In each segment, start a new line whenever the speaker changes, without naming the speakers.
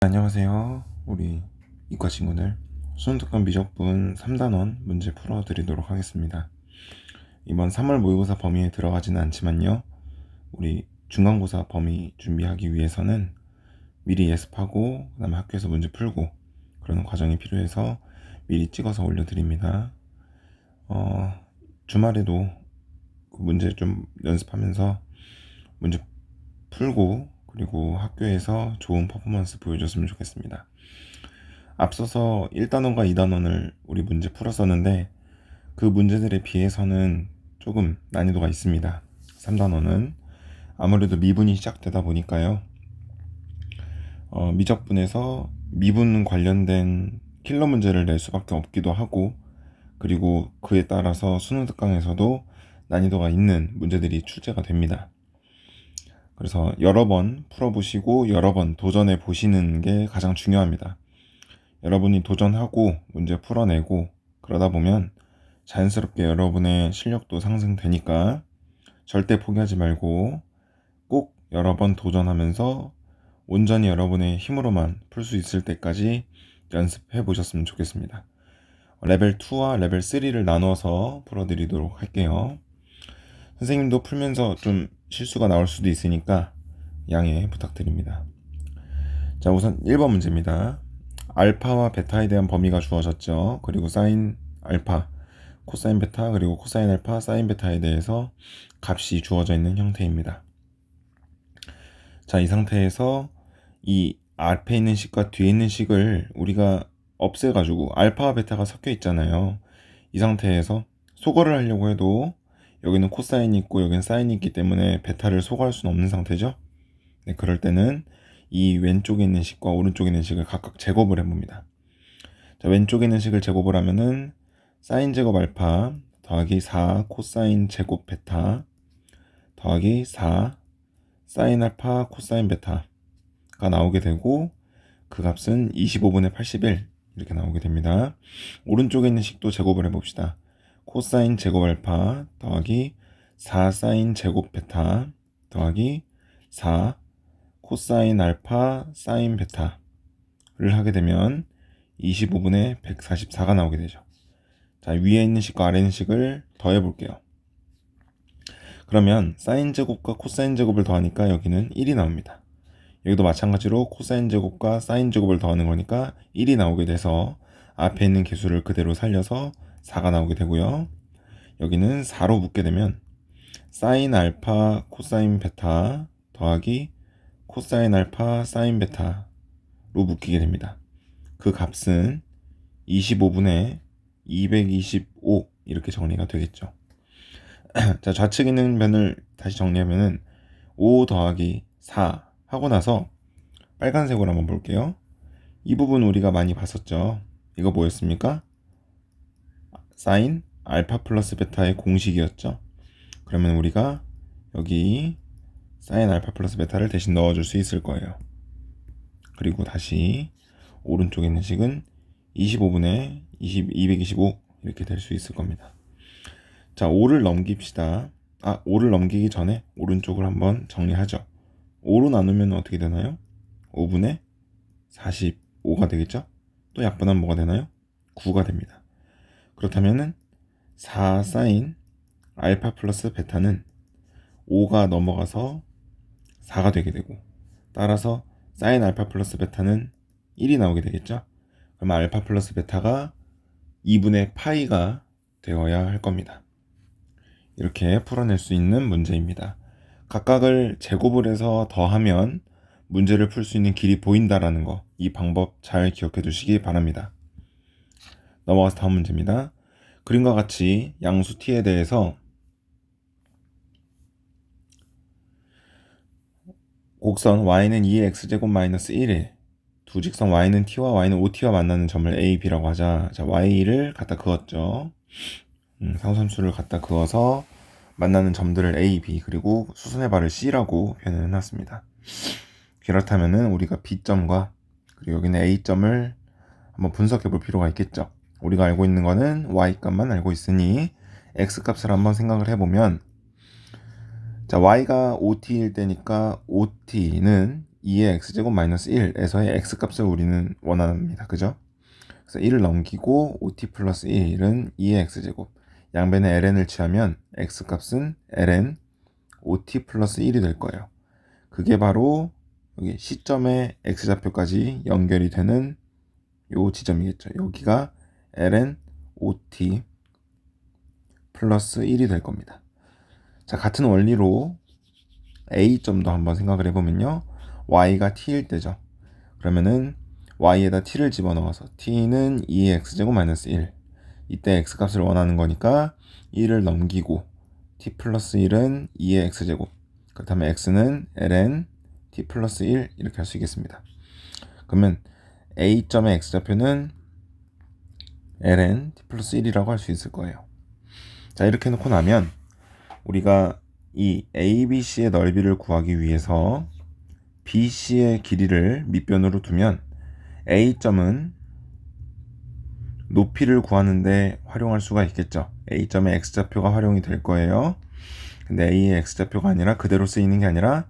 안녕하세요. 우리 이과 친구들. 수능 특강 미적분 3단원 문제 풀어드리도록 하겠습니다. 이번 3월 모의고사 범위에 들어가지는 않지만요. 우리 중간고사 범위 준비하기 위해서는 미리 예습하고 그다음에 학교에서 문제 풀고 그러는 과정이 필요해서 미리 찍어서 올려드립니다. 주말에도 그 문제 좀 연습하면서 문제 풀고 그리고 학교에서 좋은 퍼포먼스 보여줬으면 좋겠습니다. 앞서서 1단원과 2단원을 우리 문제 풀었었는데 그 문제들에 비해서는 조금 난이도가 있습니다. 3단원은 아무래도 미분이 시작되다 보니까요. 미적분에서 미분 관련된 킬러 문제를 낼 수밖에 없기도 하고, 그리고 그에 따라서 수능 특강에서도 난이도가 있는 문제들이 출제가 됩니다. 그래서 여러 번 풀어보시고 여러 번 도전해 보시는 게 가장 중요합니다. 여러분이 도전하고 문제 풀어내고 그러다 보면 자연스럽게 여러분의 실력도 상승되니까 절대 포기하지 말고 꼭 여러 번 도전하면서 온전히 여러분의 힘으로만 풀 수 있을 때까지 연습해 보셨으면 좋겠습니다. 레벨 2와 레벨 3를 나눠서 풀어드리도록 할게요. 선생님도 풀면서 좀 실수가 나올 수도 있으니까 양해 부탁드립니다. 자, 우선 1번 문제입니다. 알파와 베타에 대한 범위가 주어졌죠. 그리고 사인 알파, 코사인 베타, 그리고 코사인 알파, 사인 베타에 대해서 값이 주어져 있는 형태입니다. 자, 이 상태에서 이 앞에 있는 식과 뒤에 있는 식을 우리가 없애가지고 알파와 베타가 섞여 있잖아요. 이 상태에서 소거를 하려고 해도 여기는 코사인이 있고 여기는 사인이 있기 때문에 베타를 소거할 수는 없는 상태죠. 네, 그럴 때는 이 왼쪽에 있는 식과 오른쪽에 있는 식을 각각 제곱을 해봅니다. 자, 왼쪽에 있는 식을 제곱을 하면은 사인 제곱 알파 더하기 4 코사인 제곱 베타 더하기 4 사인 알파 코사인 베타가 나오게 되고, 그 값은 25분의 81 이렇게 나오게 됩니다. 오른쪽에 있는 식도 제곱을 해봅시다. 코사인 제곱 알파 더하기 4 사인 제곱 베타 더하기 4 코사인 알파 사인 베타를 하게 되면 25분의 144가 나오게 되죠. 자, 위에 있는 식과 아래 있는 식을 더해 볼게요. 그러면 사인 제곱과 코사인 제곱을 더하니까 여기는 1이 나옵니다. 여기도 마찬가지로 코사인 제곱과 사인 제곱을 더하는 거니까 1이 나오게 돼서 앞에 있는 개수를 그대로 살려서 4가 나오게 되고요. 여기는 4로 묶게 되면 사인 알파 코사인 베타 더하기 코사인 알파 사인 베타로 묶이게 됩니다. 그 값은 25분의 225 이렇게 정리가 되겠죠. 자, 좌측에 있는 변을 다시 정리하면은 5 더하기 4 하고 나서 빨간색으로 한번 볼게요. 이 부분 우리가 많이 봤었죠. 이거 뭐였습니까? 사인 알파 플러스 베타의 공식이었죠. 그러면 우리가 여기 사인 알파 플러스 베타를 대신 넣어줄 수 있을 거예요. 그리고 다시 오른쪽에 있는 식은 25분의 225 이렇게 될 수 있을 겁니다. 자, 5를 넘깁시다. 5를 넘기기 전에 오른쪽을 한번 정리하죠. 5로 나누면 어떻게 되나요? 5분의 45가 되겠죠? 또 약분하면 뭐가 되나요? 9가 됩니다. 그렇다면은 4 사인 알파 플러스 베타는 5가 넘어가서 4가 되게 되고, 따라서 사인 알파 플러스 베타는 1이 나오게 되겠죠? 그럼 알파 플러스 베타가 2분의 파이가 되어야 할 겁니다. 이렇게 풀어낼 수 있는 문제입니다. 각각을 제곱을 해서 더하면 문제를 풀 수 있는 길이 보인다라는 거, 이 방법 잘 기억해 두시기 바랍니다. 넘어가서 다음 문제입니다. 그림과 같이 양수 t에 대해서 곡선 y는 2의 x제곱 마이너스 1에 두 직선 y는 t와 y는 ot와 만나는 점을 a, b라고 하자. 자, y를 갖다 그었죠. 상수함수를 갖다 그어서 만나는 점들을 a, b, 그리고 수선의 발을 c라고 표현을 해놨습니다. 그렇다면은 우리가 b점과 그리고 여기는 a점을 한번 분석해 볼 필요가 있겠죠. 우리가 알고 있는 거는 y값만 알고 있으니 x값을 한번 생각을 해보면, 자, y가 ot일 때니까 ot는 2의 x제곱 마이너스 1에서의 x값을 우리는 원합니다. 그죠? 그래서 1을 넘기고 5t 플러스 1은 2의 x제곱, 양변에 ln을 취하면 x값은 ln 5t 플러스 1이 될 거예요. 그게 바로 여기 시점의 x좌표까지 연결이 되는 요 지점이겠죠. 여기가 ln 5t 플러스 1이 될 겁니다. 자, 같은 원리로 a점도 한번 생각을 해보면요, y가 t일 때죠. 그러면은 y에다 t를 집어넣어서 t는 2의 x제곱 마이너스 1, 이때 x값을 원하는 거니까 1을 넘기고 t 플러스 1은 2의 x제곱, 그렇다면 x는 ln t 플러스 1 이렇게 할 수 있겠습니다. 그러면 a점의 x좌표는 ln t 플러스 1이라고 할 수 있을 거예요. 자, 이렇게 놓고 나면 우리가 이 ABC의 넓이를 구하기 위해서 BC의 길이를 밑변으로 두면 A점은 높이를 구하는데 활용할 수가 있겠죠. A점의 X좌표가 활용이 될 거예요. 근데 A의 X좌표가 아니라 그대로 쓰이는 게 아니라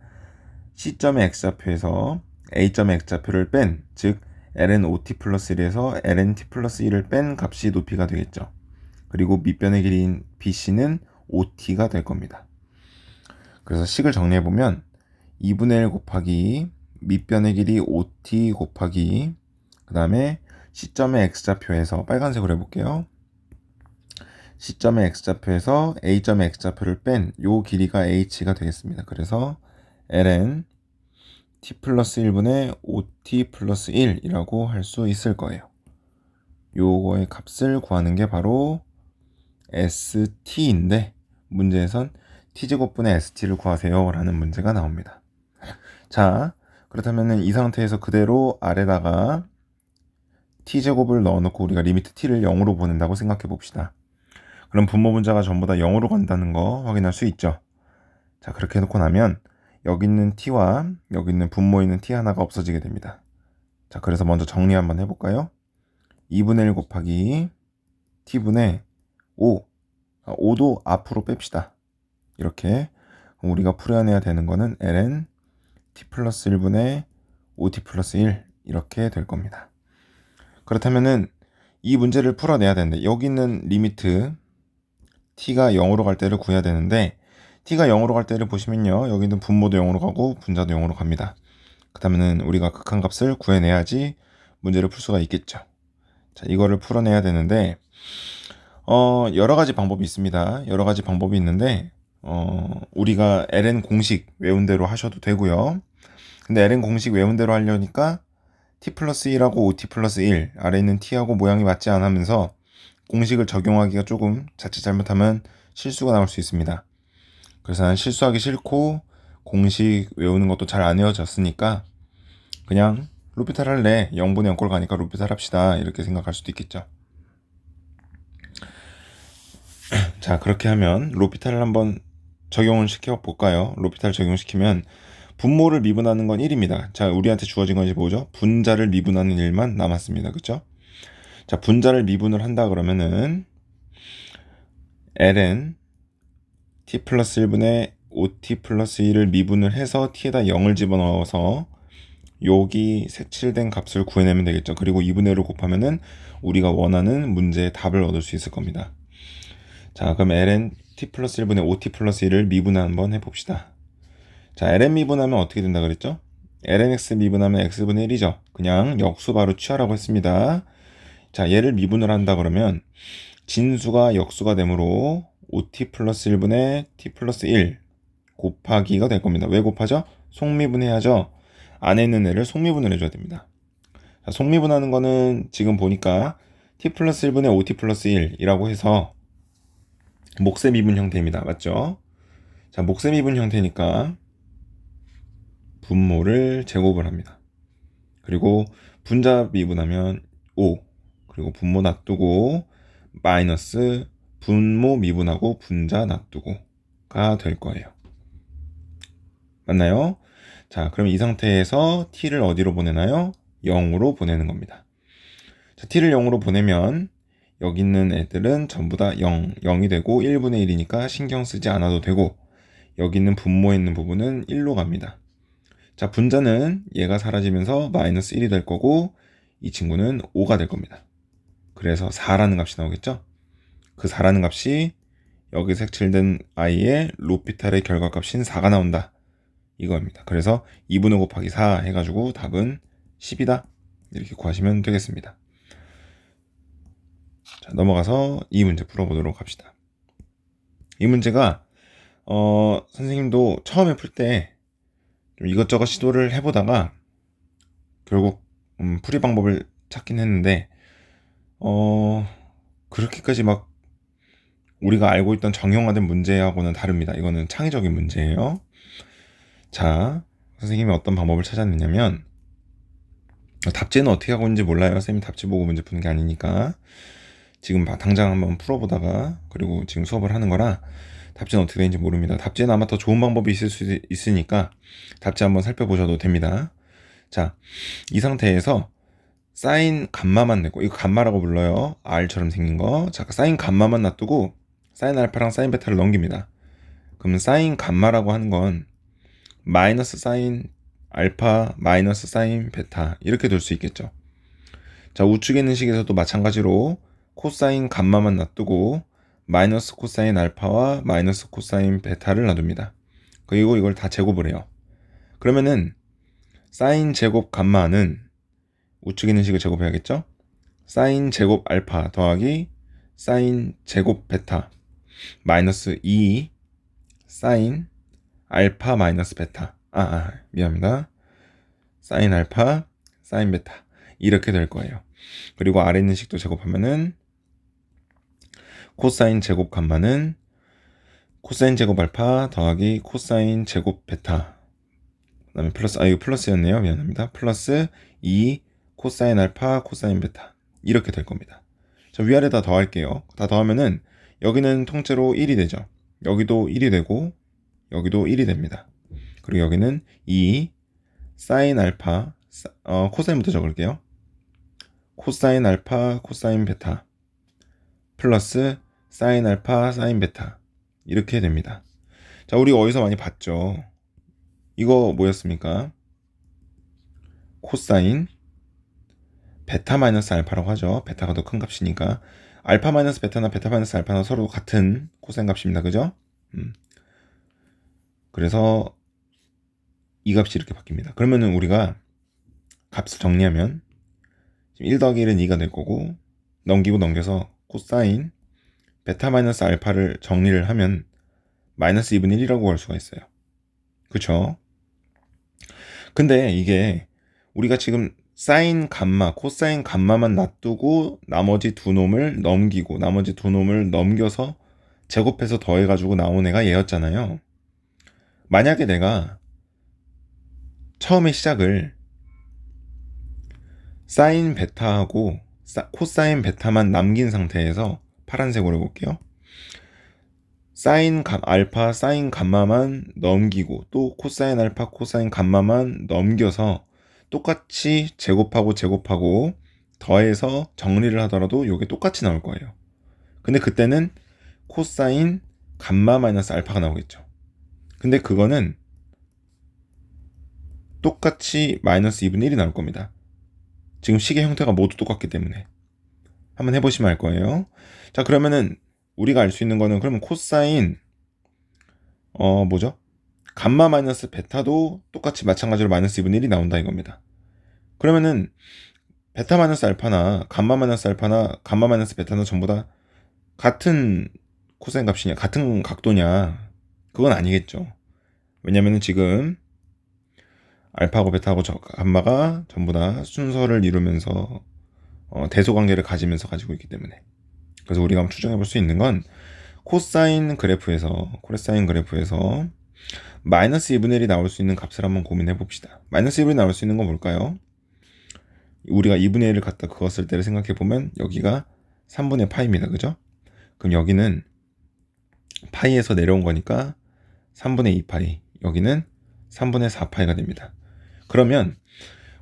C점의 X좌표에서 A점의 X좌표를 뺀, 즉 ln 5t 플러스 1에서 ln t 플러스 1을 뺀 값이 높이가 되겠죠. 그리고 밑변의 길이인 BC는 5t가 될 겁니다. 그래서 식을 정리해보면 2분의 1 곱하기 밑변의 길이 5t 곱하기 그 다음에 C점의 X좌표에서 빨간색으로 해볼게요. C점의 X좌표에서 A점의 X좌표를 뺀 요 길이가 H가 되겠습니다. 그래서 ln t 플러스 1분의 5t 플러스 1이라고 할 수 있을 거예요. 요거의 값을 구하는 게 바로 st인데, 문제에선 t제곱분의 st를 구하세요 라는 문제가 나옵니다. 자, 그렇다면 이 상태에서 그대로 아래다가 t제곱을 넣어놓고 우리가 리미트 t를 0으로 보낸다고 생각해 봅시다. 그럼 분모 분자가 전부 다 0으로 간다는 거 확인할 수 있죠. 자, 그렇게 해놓고 나면 여기 있는 t와 여기 있는 분모에 있는 t 하나가 없어지게 됩니다. 자, 그래서 먼저 정리 한번 해볼까요? 2분의 1 곱하기 t분의 5, 5도 앞으로 뺍시다. 이렇게 우리가 풀어내야 되는 거는 ln t 플러스 1분의 5t 플러스 1 이렇게 될 겁니다. 그렇다면은 이 문제를 풀어내야 되는데 여기 있는 리미트 t가 0으로 갈 때를 구해야 되는데, t가 0으로 갈 때를 보시면요, 여기 있는 분모도 0으로 가고 분자도 0으로 갑니다. 그렇다면은 우리가 극한값을 구해내야지 문제를 풀 수가 있겠죠. 자, 이거를 풀어내야 되는데 여러 가지 방법이 있습니다. 여러 가지 방법이 있는데 우리가 ln 공식 외운 대로 하셔도 되고요. 근데 ln 공식 외운 대로 하려니까 t 플러스 1하고 5t 플러스 1 아래 있는 t하고 모양이 맞지 않으면서 공식을 적용하기가 조금 자칫 잘못하면 실수가 나올 수 있습니다. 그래서 난 실수하기 싫고 공식 외우는 것도 잘 안 외워졌으니까 그냥 루피탈 할래, 0분의 0꼴 가니까 루피탈 합시다 이렇게 생각할 수도 있겠죠. 자, 그렇게 하면 로피탈을 한번 적용을 시켜볼까요? 로피탈 적용시키면 분모를 미분하는 건 1입니다. 자, 우리한테 주어진 건 이제 뭐죠? 분자를 미분하는 일만 남았습니다. 그쵸? 자, 분자를 미분을 한다 그러면은 ln t 플러스 1분의 5t 플러스 1을 미분을 해서 t에다 0을 집어넣어서 여기 색칠된 값을 구해내면 되겠죠. 그리고 2분의 1을 곱하면은 우리가 원하는 문제의 답을 얻을 수 있을 겁니다. 자, 그럼 ln t 플러스 1분의 5t 플러스 1을 미분 한번 해봅시다. 자, ln 미분하면 어떻게 된다 그랬죠? ln x 미분하면 x분의 1이죠. 그냥 역수 바로 취하라고 했습니다. 자, 얘를 미분을 한다 그러면 진수가 역수가 되므로 5t 플러스 1분의 t 플러스 1 곱하기가 될 겁니다. 왜 곱하죠? 속미분해야죠. 안에 있는 애를 속미분을 해줘야 됩니다. 자, 속미분하는 거는 지금 보니까 t 플러스 1분의 5t 플러스 1이라고 해서 목세 미분 형태입니다. 맞죠? 자, 목세 미분 형태니까 분모를 제곱을 합니다. 그리고 분자 미분하면 5, 그리고 분모 놔두고 마이너스 분모 미분하고 분자 놔두고가 될 거예요. 맞나요? 자, 그럼 이 상태에서 t를 어디로 보내나요? 0으로 보내는 겁니다. 자, t를 0으로 보내면 여기 있는 애들은 전부 다 0이 되고 1분의 1이니까 신경 쓰지 않아도 되고, 여기 있는 분모에 있는 부분은 1로 갑니다. 자, 분자는 얘가 사라지면서 마이너스 1이 될 거고 이 친구는 5가 될 겁니다. 그래서 4라는 값이 나오겠죠? 그 4라는 값이 여기 색칠된 i의 로피탈의 결과값인 4가 나온다. 이거입니다. 그래서 2분의 5 곱하기 4 해가지고 답은 10이다. 이렇게 구하시면 되겠습니다. 자, 넘어가서 이 문제 풀어보도록 합시다. 이 문제가 선생님도 처음에 풀 때 이것저것 시도를 해보다가 결국 풀이 방법을 찾긴 했는데 그렇게까지 막 우리가 알고 있던 정형화된 문제하고는 다릅니다. 이거는 창의적인 문제예요. 자, 선생님이 어떤 방법을 찾았느냐면 답지는 어떻게 하고 있는지 몰라요. 선생님이 답지 보고 문제 푸는 게 아니니까 지금 당장 한번 풀어보다가 그리고 지금 수업을 하는 거라 답지는 어떻게 되는지 모릅니다. 답지는 아마 더 좋은 방법이 있을 수 있으니까 답지 한번 살펴보셔도 됩니다. 자, 이 상태에서 사인 감마만 내고, 이거 감마라고 불러요. R처럼 생긴 거. 자, 사인 감마만 놔두고 사인 알파랑 사인 베타를 넘깁니다. 그럼 사인 감마라고 하는 건 마이너스 사인 알파 마이너스 사인 베타 이렇게 될 수 있겠죠. 자, 우측에 있는 식에서도 마찬가지로 코사인 감마만 놔두고 마이너스 코사인 알파와 마이너스 코사인 베타를 놔둡니다. 그리고 이걸 다 제곱을 해요. 그러면은 사인 제곱 감마는 우측에 있는 식을 제곱해야겠죠? 사인 제곱 알파 더하기 사인 제곱 베타 마이너스 2 사인 알파 마이너스 베타 미안합니다. 사인 알파 사인 베타 이렇게 될 거예요. 그리고 아래 있는 식도 제곱하면은 코사인 제곱 감마는 코사인 제곱 알파 더하기 코사인 제곱 베타 그 다음에 플러스 이거 플러스였네요. 미안합니다. 플러스 2 코사인 알파 코사인 베타 이렇게 될 겁니다. 자, 위아래 다 더할게요. 다 더하면은 여기는 통째로 1이 되죠. 여기도 1이 되고 여기도 1이 됩니다. 그리고 여기는 2 사인 알파 코사인부터 적을게요. 코사인 알파 코사인 베타 플러스 사인 알파 사인 베타 이렇게 됩니다. 자, 우리 어디서 많이 봤죠? 이거 뭐였습니까? 코사인 베타 마이너스 알파라고 하죠. 베타가 더 큰 값이니까 알파 마이너스 베타나 베타 마이너스 알파나 서로 같은 코사인 값입니다. 그죠? 그래서 이 값이 이렇게 바뀝니다. 그러면은 우리가 값을 정리하면 1 더하기 1은 2가 될 거고 넘기고 넘겨서 코사인 베타 마이너스 알파를 정리를 하면 마이너스 2분의 1이라고 할 수가 있어요. 그쵸? 근데 이게 우리가 지금 사인 감마, 코사인 감마만 놔두고 나머지 두 놈을 넘기고 나머지 두 놈을 넘겨서 제곱해서 더해가지고 나온 애가 얘였잖아요. 만약에 내가 처음에 시작을 사인 베타하고 코사인 베타만 남긴 상태에서 파란색으로 해볼게요. 사인 알파 사인 감마만 넘기고 또 코사인 알파 코사인 감마만 넘겨서 똑같이 제곱하고 더해서 정리를 하더라도 이게 똑같이 나올 거예요. 근데 그때는 코사인 감마 마이너스 알파가 나오겠죠. 근데 그거는 똑같이 마이너스 2분의 1이 나올 겁니다. 지금 식의 형태가 모두 똑같기 때문에 한번 해보시면 알 거예요. 자, 그러면은 우리가 알 수 있는 거는 그러면 코사인 뭐죠? 감마 마이너스 베타도 똑같이 마찬가지로 마이너스 2분의 1이 나온다 이겁니다. 그러면은 베타 마이너스 알파나 감마 마이너스 알파나 감마 마이너스 베타는 전부 다 같은 코사인 값이냐 같은 각도냐 그건 아니겠죠. 왜냐면은 지금 알파하고 베타하고 감마가 전부 다 순서를 이루면서 대소관계를 가지면서 가지고 있기 때문에 그래서 우리가 한번 추정해 볼 수 있는 건 코사인 그래프에서 마이너스 2분의 1이 나올 수 있는 값을 한번 고민해 봅시다. 마이너스 2분의 1이 나올 수 있는 건 뭘까요? 우리가 2분의 1을 갖다 그었을 때를 생각해 보면 여기가 3분의 파이입니다. 그죠? 그럼 여기는 파이에서 내려온 거니까 3분의 2파이 여기는 3분의 4파이가 됩니다. 그러면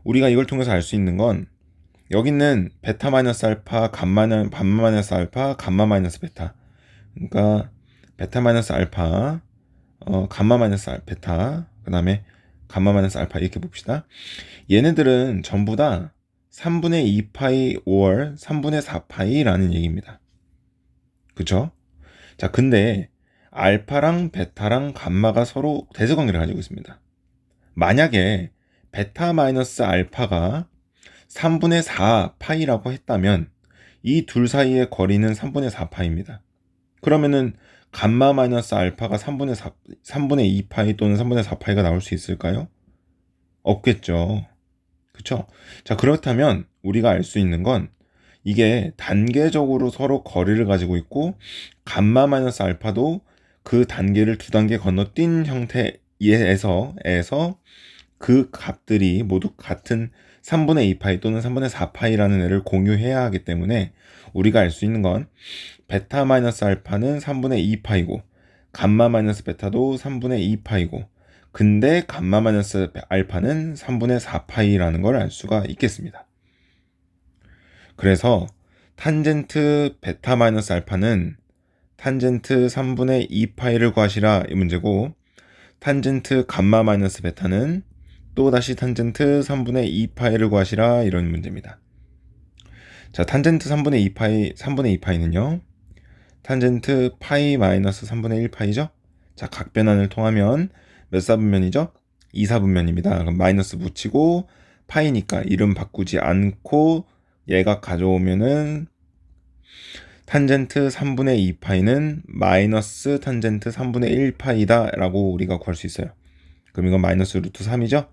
우리가 이걸 통해서 알 수 있는 건 여기는 베타 마이너스 알파, 감마 마이너스 알파, 감마 마이너스 베타. 그러니까 베타 마이너스 알파, 감마 마이너스 베타. 그 다음에 감마 마이너스 알파 이렇게 봅시다. 얘네들은 전부 다 3분의 2파이 5월 3분의 4파이라는 얘기입니다. 그쵸? 자, 근데 알파랑 베타랑 감마가 서로 대수관계를 가지고 있습니다. 만약에 베타 마이너스 알파가 3분의 4파이라고 했다면 이 둘 사이의 거리는 3분의 4파입니다. 그러면은 감마 마이너스 알파가 3분의 2파이 또는 3분의 4파이가 나올 수 있을까요? 없겠죠. 그쵸? 자, 그렇다면 우리가 알 수 있는 건 이게 단계적으로 서로 거리를 가지고 있고 감마 마이너스 알파도 그 단계를 두 단계 건너뛴 형태에서 그 값들이 모두 같은 3분의 2파이 또는 3분의 4파이라는 애를 공유해야 하기 때문에 우리가 알 수 있는 건 베타 마이너스 알파는 3분의 2파이고 감마 마이너스 베타도 3분의 2파이고 근데 감마 마이너스 알파는 3분의 4파이라는 걸 알 수가 있겠습니다. 그래서 탄젠트 베타 마이너스 알파는 탄젠트 3분의 2파이를 구하시라 이 문제고 탄젠트 감마 마이너스 베타는 또다시 탄젠트 3분의 2파이를 구하시라 이런 문제입니다. 자, 탄젠트 3분의 2파이는요. 탄젠트 파이 마이너스 3분의 1파이죠. 자, 각변환을 통하면 몇 사분면이죠? 2사분면입니다. 그럼 마이너스 붙이고 파이니까 이름 바꾸지 않고 얘가 가져오면은 탄젠트 3분의 2파이는 마이너스 탄젠트 3분의 1파이다 라고 우리가 구할 수 있어요. 그럼 이건 마이너스 루트 3이죠?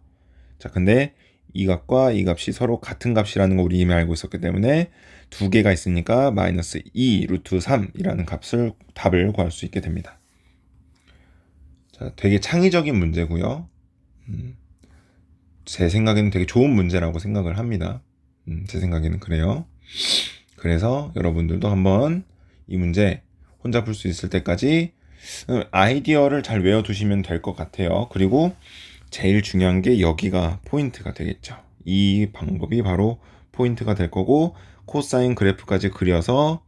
자, 근데 이 값과 이 값이 서로 같은 값이라는 거 우리 이미 알고 있었기 때문에 두 개가 있으니까 마이너스 2 루트 3이라는 답을 구할 수 있게 됩니다. 자, 되게 창의적인 문제고요. 제 생각에는 되게 좋은 문제라고 생각을 합니다. 제 생각에는 그래요. 그래서 여러분들도 한번 이 문제 혼자 풀 수 있을 때까지 아이디어를 잘 외워두시면 될 것 같아요. 그리고 제일 중요한 게 여기가 포인트가 되겠죠. 이 방법이 바로 포인트가 될 거고 코사인 그래프까지 그려서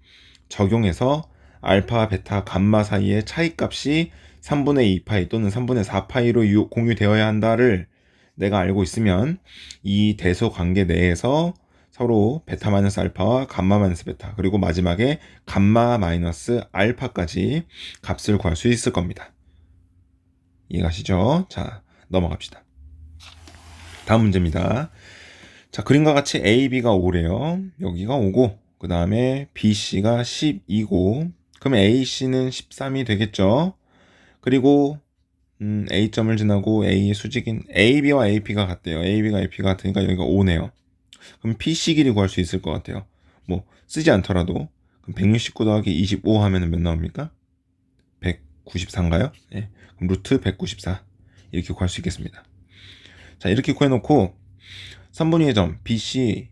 적용해서 알파, 베타, 감마 사이의 차이값이 3분의 2파이 또는 3분의 4파이로 공유되어야 한다를 내가 알고 있으면 이 대소 관계 내에서 서로 베타 마이너스 알파와 감마 마이너스 베타 그리고 마지막에 감마 마이너스 알파까지 값을 구할 수 있을 겁니다. 이해가시죠? 자, 넘어갑시다. 다음 문제입니다. 자, 그림과 같이 A, B가 5래요. 여기가 5고 그 다음에 B, C가 12고 그러면 A, C는 13이 되겠죠. 그리고 A점을 지나고 A의 수직인 AB와 AP가 같대요. AB가 AP가 같으니까 여기가 5네요. 그럼 PC 길이 구할 수 있을 것 같아요. 뭐 쓰지 않더라도 그럼 169 더하기 25 하면은 몇 나옵니까? 194인가요? 네. 그럼 루트 194 이렇게 구할 수 있겠습니다. 자, 이렇게 구해놓고 3번 위의 점 BC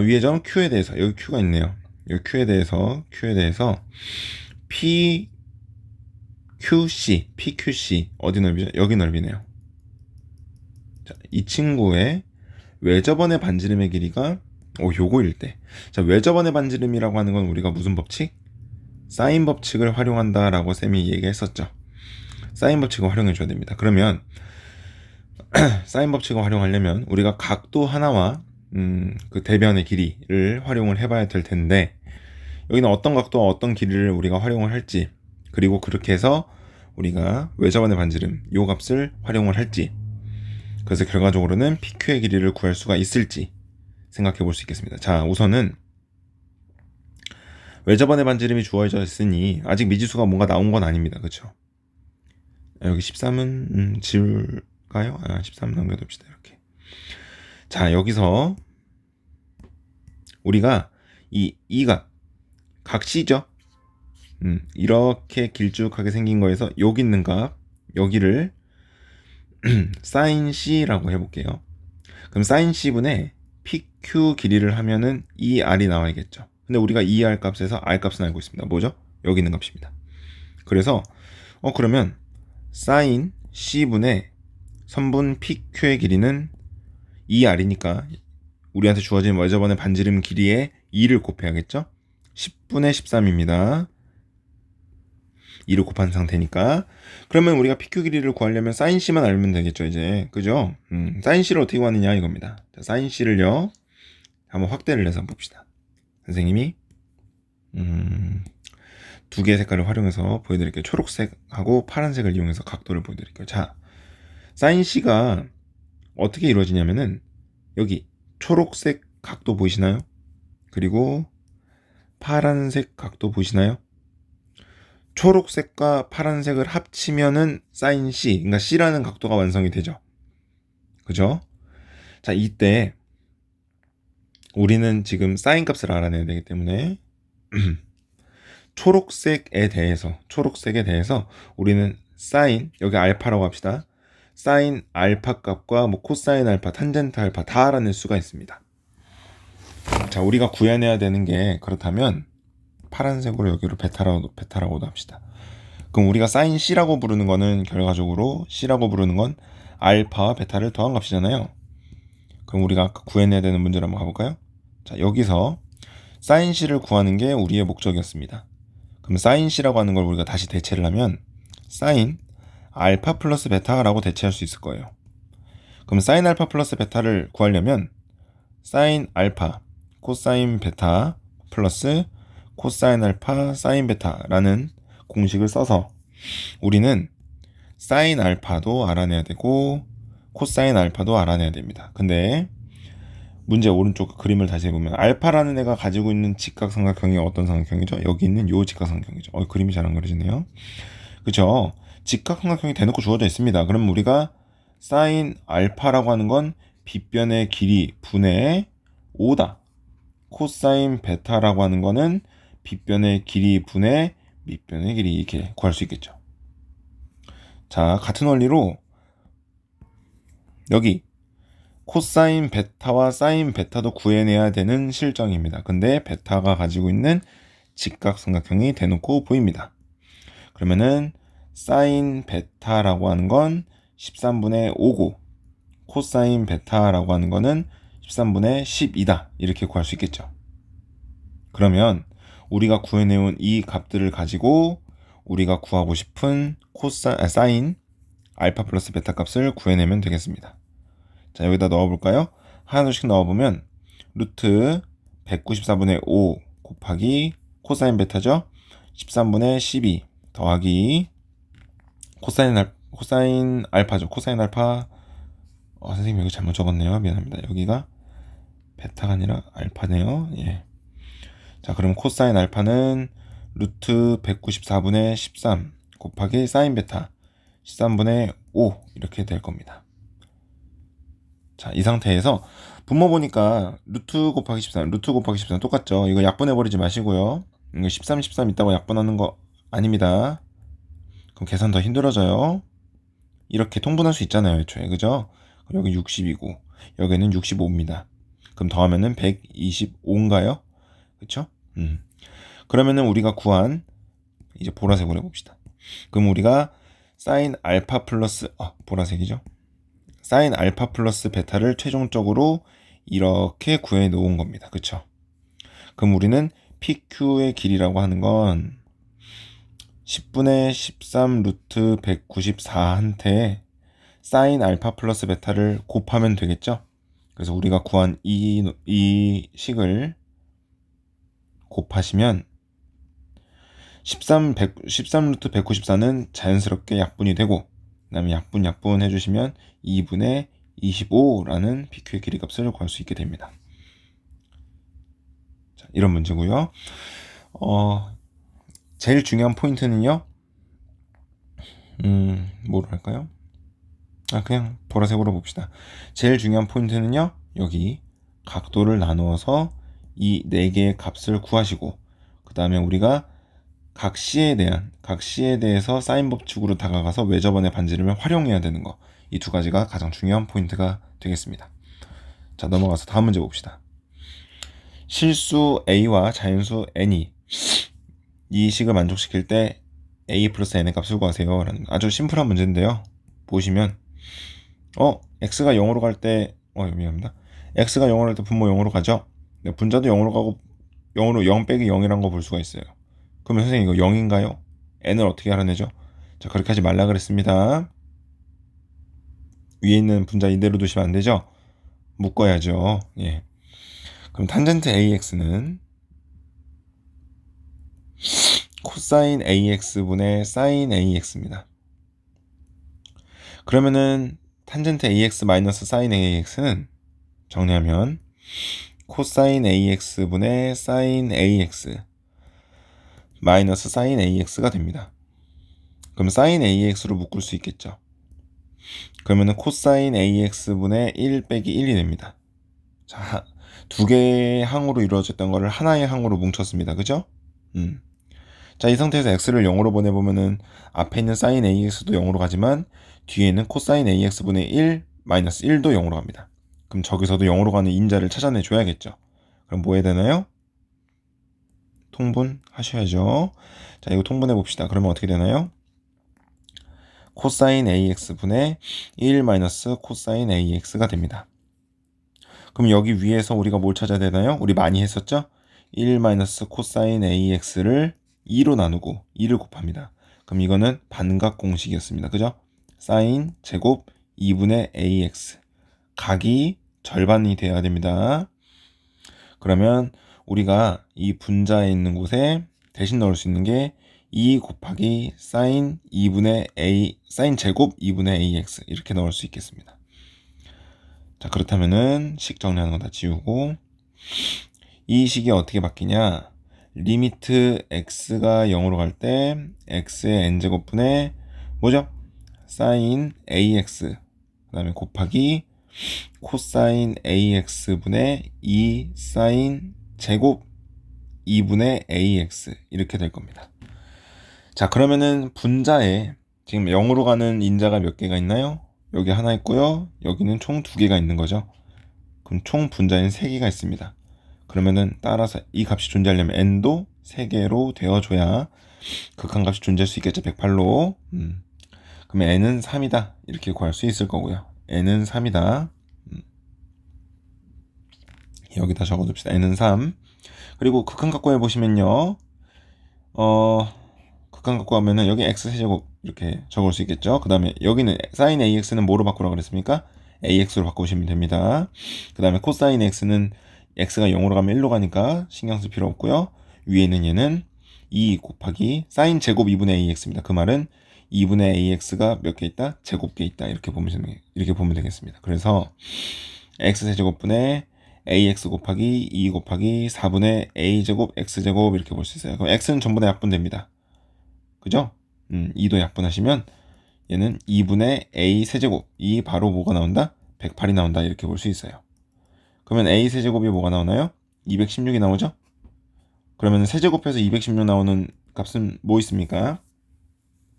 위의 점 Q에 대해서 여기 Q가 있네요. 여기 Q에 대해서 PQC 어디 넓이죠? 여기 넓이네요. 자, 이 친구의 외접원의 반지름의 길이가 요거일 때. 자, 외접원의 반지름이라고 하는 건 우리가 무슨 법칙? 사인 법칙을 활용한다라고 쌤이 얘기했었죠. 사인 법칙을 활용해 줘야 됩니다. 그러면 사인 법칙을 활용하려면 우리가 각도 하나와 그 대변의 길이를 활용을 해봐야 될 텐데 여기는 어떤 각도와 어떤 길이를 우리가 활용을 할지 그리고 그렇게 해서 우리가 외접원의 반지름 요 값을 활용을 할지 그래서 결과적으로는 PQ의 길이를 구할 수가 있을지 생각해 볼 수 있겠습니다. 자, 우선은 외접원의 반지름이 주어져 있으니 아직 미지수가 뭔가 나온 건 아닙니다. 그쵸? 여기 13은 지울까요? 13 남겨둡시다. 이렇게. 자, 여기서 우리가 이 값 각시죠? 이렇게 길쭉하게 생긴 거에서 여기 있는 값 여기를 sin C라고 해볼게요. 그럼 sin C분의 PQ 길이를 하면은 이 R이 나와야겠죠. 근데 우리가 이 R 값에서 R 값은 알고 있습니다. 뭐죠? 여기 있는 값입니다. 그래서 그러면 sin C분의 선분 PQ의 길이는 2R이니까 우리한테 주어진 외접원의 반지름 길이에 2를 곱해야겠죠? 10분의 13입니다. 2를 곱한 상태니까. 그러면 우리가 PQ 길이를 구하려면 사인 C만 알면 되겠죠, 이제. 그죠? 사인 C를 어떻게 구하느냐 이겁니다. 자, 사인 C를요. 한번 확대를 해서 봅시다. 선생님이 두 개의 색깔을 활용해서 보여드릴게요. 초록색하고 파란색을 이용해서 각도를 보여드릴게요. 자, 사인 C가 어떻게 이루어지냐면은 여기 초록색 각도 보이시나요? 그리고 파란색 각도 보이시나요? 초록색과 파란색을 합치면은 사인 C, 그러니까 C라는 각도가 완성이 되죠. 그죠? 자, 이때 우리는 지금 사인 값을 알아내야 되기 때문에 초록색에 대해서 우리는 사인, 여기 알파라고 합시다. 사인 알파 값과 뭐 코사인 알파, 탄젠트 알파 다 알아낼 수가 있습니다. 자, 우리가 구해내야 되는 게 그렇다면 파란색으로 여기로 베타라고도 합시다. 그럼 우리가 사인 C라고 부르는 거는 결과적으로 C라고 부르는 건 알파와 베타를 더한 값이잖아요. 그럼 우리가 아까 구해내야 되는 문제를 한번 가볼까요? 자, 여기서 사인 C를 구하는 게 우리의 목적이었습니다. 그럼 사인 C라고 하는 걸 우리가 다시 대체를 하면 사인 알파 플러스 베타라고 대체할 수 있을 거예요. 그럼 사인 알파 플러스 베타를 구하려면 사인 알파 코사인 베타 플러스 코사인 알파 사인 베타라는 공식을 써서 우리는 사인 알파도 알아내야 되고 코사인 알파도 알아내야 됩니다. 근데 문제 오른쪽 그림을 다시 해보면 알파라는 애가 가지고 있는 직각삼각형이 어떤 삼각형이죠? 여기 있는 요 직각삼각형이죠. 그림이 잘 안 그려지네요. 그죠? 직각삼각형이 대놓고 주어져 있습니다. 그럼 우리가 사인 알파라고 하는 건 빗변의 길이 분의 5다. 코사인 베타라고 하는 거는 빗변의 길이 분의 밑변의 길이 이렇게 구할 수 있겠죠. 자, 같은 원리로 여기 코사인 베타와 사인 베타도 구해내야 되는 실정입니다. 근데 베타가 가지고 있는 직각삼각형이 대놓고 보입니다. 그러면은 사인 베타라고 하는 건 13분의 5고 코사인 베타라고 하는 거는 13분의 12다. 이렇게 구할 수 있겠죠. 그러면 우리가 구해내온 이 값들을 가지고 우리가 구하고 싶은 사인 알파 플러스 베타 값을 구해내면 되겠습니다. 자, 여기다 넣어볼까요? 하나씩 넣어보면 루트 194분의 5 곱하기 코사인 베타죠. 13분의 12 더하기 코사인 알파죠. 코사인 알파 선생님 여기 잘못 적었네요. 미안합니다. 여기가 베타가 아니라 알파네요. 예. 자, 그럼 코사인 알파는 루트 194분의 13 곱하기 사인 베타 13분의 5 이렇게 될 겁니다. 자, 이 상태에서 분모 보니까 루트 곱하기 13 똑같죠. 이거 약분해버리지 마시고요. 이거 13 있다고 약분하는 거 아닙니다. 그럼 계산 더 힘들어져요. 이렇게 통분할 수 있잖아요, 애초에. 그죠? 여기 60이고 여기는 65입니다. 그럼 더하면은 125인가요? 그쵸? 그러면은 우리가 구한 이제 보라색으로 해봅시다. 그럼 우리가 사인 알파 플러스 보라색이죠? 사인 알파 플러스 베타를 최종적으로 이렇게 구해 놓은 겁니다. 그쵸? 그럼 우리는 PQ의 길이라고 하는 건 10분의 13 루트 194한테 사인 알파 플러스 베타를 곱하면 되겠죠? 그래서 우리가 구한 이 식을 곱하시면 13 루트 194는 자연스럽게 약분이 되고 그 다음에 약분 해주시면 2분의 25라는 PQ의 길이 값을 구할 수 있게 됩니다. 자, 이런 문제고요. 제일 중요한 포인트는요. 뭐로 할까요? 그냥 보라색으로 봅시다. 제일 중요한 포인트는요. 여기 각도를 나누어서 이 4개의 값을 구하시고 그 다음에 우리가 각 C에 대해서 사인 법칙으로 다가가서 외접원의 반지름을 활용해야 되는 거. 이 두 가지가 가장 중요한 포인트가 되겠습니다. 자, 넘어가서 다음 문제 봅시다. 실수 A와 자연수 N이 이 식을 만족시킬 때 A 플러스 N의 값을 구하세요. 라는 아주 심플한 문제인데요. 보시면 X가 0으로 갈 때 미안합니다. X가 0으로 갈 때 분모 0으로 가죠. 분자도 0으로 가고 0 빼기 0이란 거 볼 수가 있어요. 그러면 선생님 이거 0인가요? n을 어떻게 알아내죠? 자, 그렇게 하지 말라 그랬습니다. 위에 있는 분자 이대로 두시면 안 되죠? 묶어야죠. 예. 그럼 탄젠트 AX는 코사인 AX분의 사인 AX입니다. 그러면은 탄젠트 AX 마이너스 사인 AX는 정리하면 코사인 AX분의 사인 AX 마이너스 사인 AX가 됩니다. 그럼 사인 AX로 묶을 수 있겠죠. 그러면은 코사인 AX분의 1 빼기 1이 됩니다. 자, 두 개의 항으로 이루어졌던 거를 하나의 항으로 뭉쳤습니다. 그죠? 자, 이 상태에서 x를 0으로 보내보면은 앞에 있는 sin ax도 0으로 가지만 뒤에 있는 코사인 ax분의 1 마이너스 1도 0으로 갑니다. 그럼 저기서도 0으로 가는 인자를 찾아내 줘야겠죠. 그럼 뭐 해야 되나요? 통분하셔야죠. 자, 이거 통분해 봅시다. 그러면 어떻게 되나요? 코사인 ax분의 1 마이너스 코사인 ax가 됩니다. 그럼 여기 위에서 우리가 뭘 찾아야 되나요? 우리 많이 했었죠? 1 마이너스 코사인 ax를 2로 나누고 2를 곱합니다. 그럼 이거는 반각 공식이었습니다. 그죠? 사인 제곱 2분의 ax 각이 절반이 돼야 됩니다. 그러면 우리가 이 분자에 있는 곳에 대신 넣을 수 있는 게 2 곱하기 사인 2분의 a 사인 제곱 2분의 ax 이렇게 넣을 수 있겠습니다. 자, 그렇다면은 식 정리하는 거 다 지우고 이 식이 어떻게 바뀌냐? 리미트 x가 0으로 갈 때 x의 n제곱분의 뭐죠? 사인 ax 그 다음에 곱하기 코사인 ax분의 2 사인 제곱 2분의 ax 이렇게 될 겁니다. 자, 그러면은 분자에 지금 0으로 가는 인자가 몇 개가 있나요? 여기 하나 있고요. 여기는 총 2개가 있는 거죠. 그럼 총 분자에는 3개가 있습니다. 그러면은 따라서 이 값이 존재하려면 n도 3개로 되어줘야 극한값이 존재할 수 있겠죠. 108로. 그러면 n은 3이다. 이렇게 구할 수 있을 거고요. n은 3이다. 여기다 적어둡시다. n은 3. 그리고 극한값과 해보시면요. 극한값과 하면은 여기 x세제곱 이렇게 적을 수 있겠죠. 그 다음에 여기는 sin ax는 뭐로 바꾸라고 그랬습니까? ax로 바꾸시면 됩니다. 그 다음에 코사인 x는 x가 0으로 가면 1로 가니까 신경 쓸 필요 없고요. 위에 있는 얘는 2 곱하기 sin 제곱 2분의 ax입니다. 그 말은 2분의 ax가 몇 개 있다? 제곱개 있다. 이렇게 보면 되겠습니다. 그래서 x세제곱분의 ax 곱하기 2 곱하기 4분의 a제곱 x제곱 이렇게 볼 수 있어요. 그럼 x는 전부 다 약분됩니다. 그죠? 2도 약분하시면 얘는 2분의 a 세제곱 이 바로 뭐가 나온다? 108이 나온다. 이렇게 볼 수 있어요. 그러면 a 세제곱이 뭐가 나오나요? 216이 나오죠? 그러면 세제곱해서 216 나오는 값은 뭐 있습니까?